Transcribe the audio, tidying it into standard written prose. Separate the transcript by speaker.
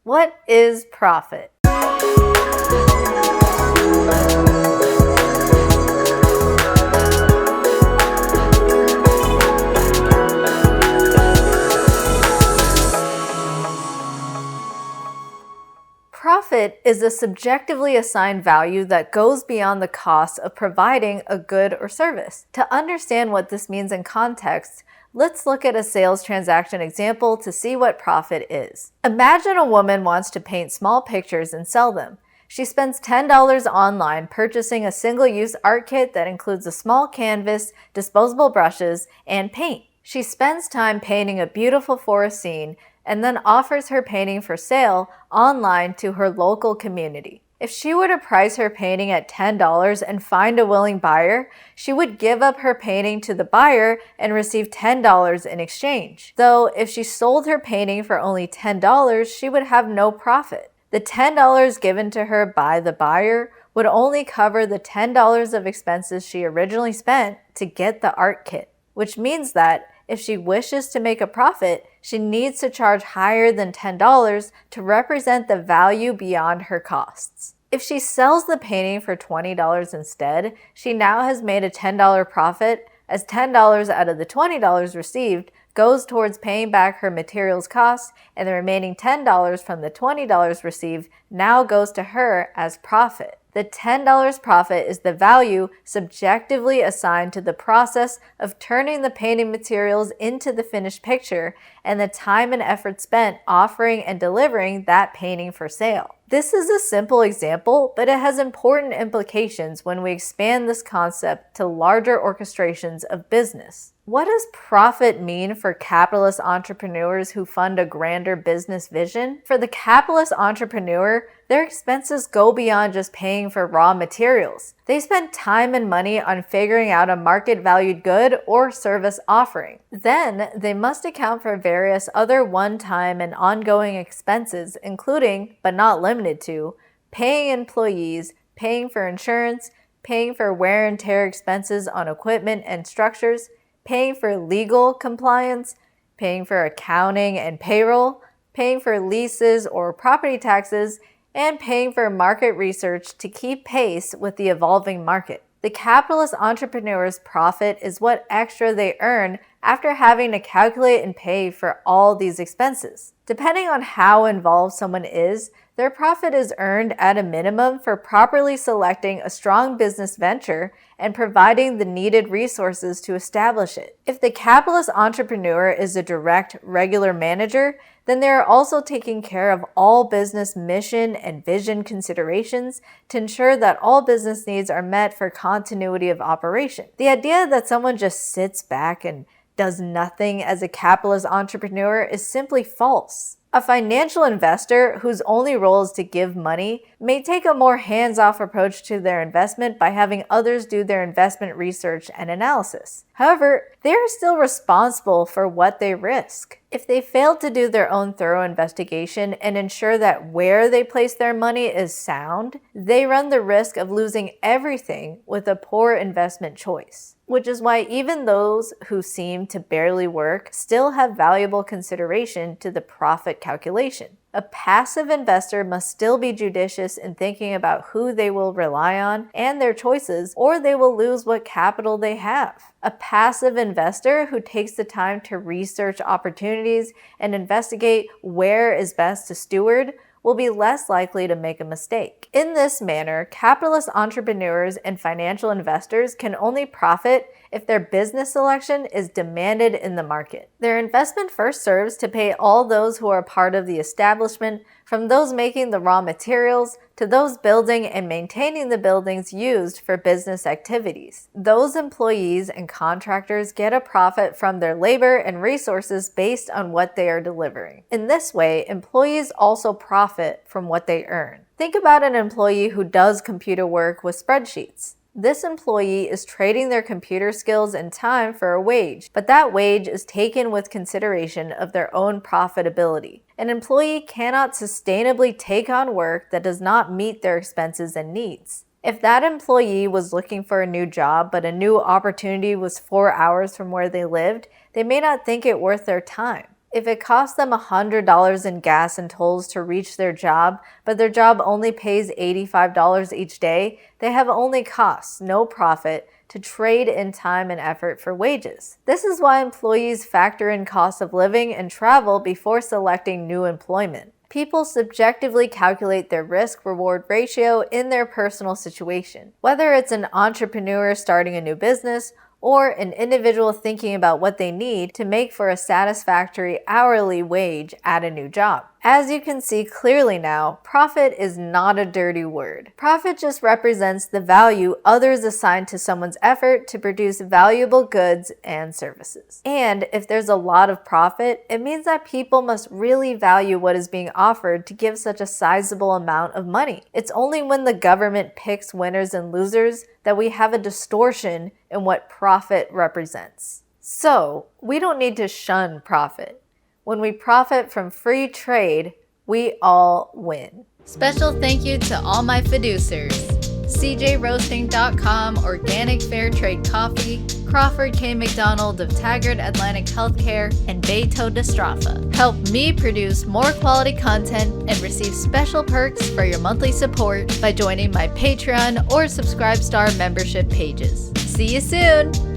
Speaker 1: What is profit? Profit is a subjectively assigned value that goes beyond the cost of providing a good or service. To understand what this means in context, let's look at a sales transaction example to see what profit is. Imagine a woman wants to paint small pictures and sell them. She spends $10 online purchasing a single-use art kit that includes a small canvas, disposable brushes, and paint. She spends time painting a beautiful forest scene and then offers her painting for sale online to her local community. If she were to price her painting at $10 and find a willing buyer, she would give up her painting to the buyer and receive $10 in exchange. Though if she sold her painting for only $10, she would have no profit. The $10 given to her by the buyer would only cover the $10 of expenses she originally spent to get the art kit, which means that if she wishes to make a profit, she needs to charge higher than $10 to represent the value beyond her costs. If she sells the painting for $20 instead, she now has made a $10 profit, as $10 out of the $20 received goes towards paying back her materials costs, and the remaining $10 from the $20 received now goes to her as profit. The $10 profit is the value subjectively assigned to the process of turning the painting materials into the finished picture and the time and effort spent offering and delivering that painting for sale. This is a simple example, but it has important implications when we expand this concept to larger orchestrations of business. What does profit mean for capitalist entrepreneurs who fund a grander business vision? For the capitalist entrepreneur, their expenses go beyond just paying for raw materials. They spend time and money on figuring out a market-valued good or service offering. Then, they must account for various other one-time and ongoing expenses, including, but not limited to, paying employees, paying for insurance, paying for wear and tear expenses on equipment and structures, paying for legal compliance, paying for accounting and payroll, paying for leases or property taxes, and paying for market research to keep pace with the evolving market. The capitalist entrepreneur's profit is what extra they earn after having to calculate and pay for all these expenses. Depending on how involved someone is, their profit is earned at a minimum for properly selecting a strong business venture and providing the needed resources to establish it. If the capitalist entrepreneur is a direct, regular manager, then they are also taking care of all business mission and vision considerations to ensure that all business needs are met for continuity of operation. The idea that someone just sits back and does nothing as a capitalist entrepreneur is simply false. A financial investor whose only role is to give money may take a more hands-off approach to their investment by having others do their investment research and analysis. However, they are still responsible for what they risk. If they fail to do their own thorough investigation and ensure that where they place their money is sound, they run the risk of losing everything with a poor investment choice. Which is why even those who seem to barely work still have valuable consideration to the profit calculation. A passive investor must still be judicious in thinking about who they will rely on and their choices, or they will lose what capital they have. A passive investor who takes the time to research opportunities and investigate where is best to steward will be less likely to make a mistake. In this manner, capitalist entrepreneurs and financial investors can only profit if their business selection is demanded in the market. Their investment first serves to pay all those who are part of the establishment, from those making the raw materials to those building and maintaining the buildings used for business activities. Those employees and contractors get a profit from their labor and resources based on what they are delivering. In this way, employees also profit from what they earn. Think about an employee who does computer work with spreadsheets. This employee is trading their computer skills and time for a wage, but that wage is taken with consideration of their own profitability. An employee cannot sustainably take on work that does not meet their expenses and needs. If that employee was looking for a new job, but a new opportunity was 4 hours from where they lived, they may not think it worth their time. If it costs them $100 in gas and tolls to reach their job, but their job only pays $85 each day, they have only costs, no profit, to trade in time and effort for wages. This is why employees factor in cost of living and travel before selecting new employment. People subjectively calculate their risk-reward ratio in their personal situation. Whether it's an entrepreneur starting a new business or an individual thinking about what they need to make for a satisfactory hourly wage at a new job. As you can see clearly now, profit is not a dirty word. Profit just represents the value others assign to someone's effort to produce valuable goods and services. And if there's a lot of profit, it means that people must really value what is being offered to give such a sizable amount of money. It's only when the government picks winners and losers that we have a distortion in what profit represents. So, we don't need to shun profit. When we profit from free trade, we all win. Special thank you to all my fiduciaries: CJRoasting.com, Organic Fair Trade Coffee, Crawford K. McDonald of Taggart Atlantic Healthcare, and Beto Destrafa. Help me produce more quality content and receive special perks for your monthly support by joining my Patreon or Subscribe Star membership pages. See you soon!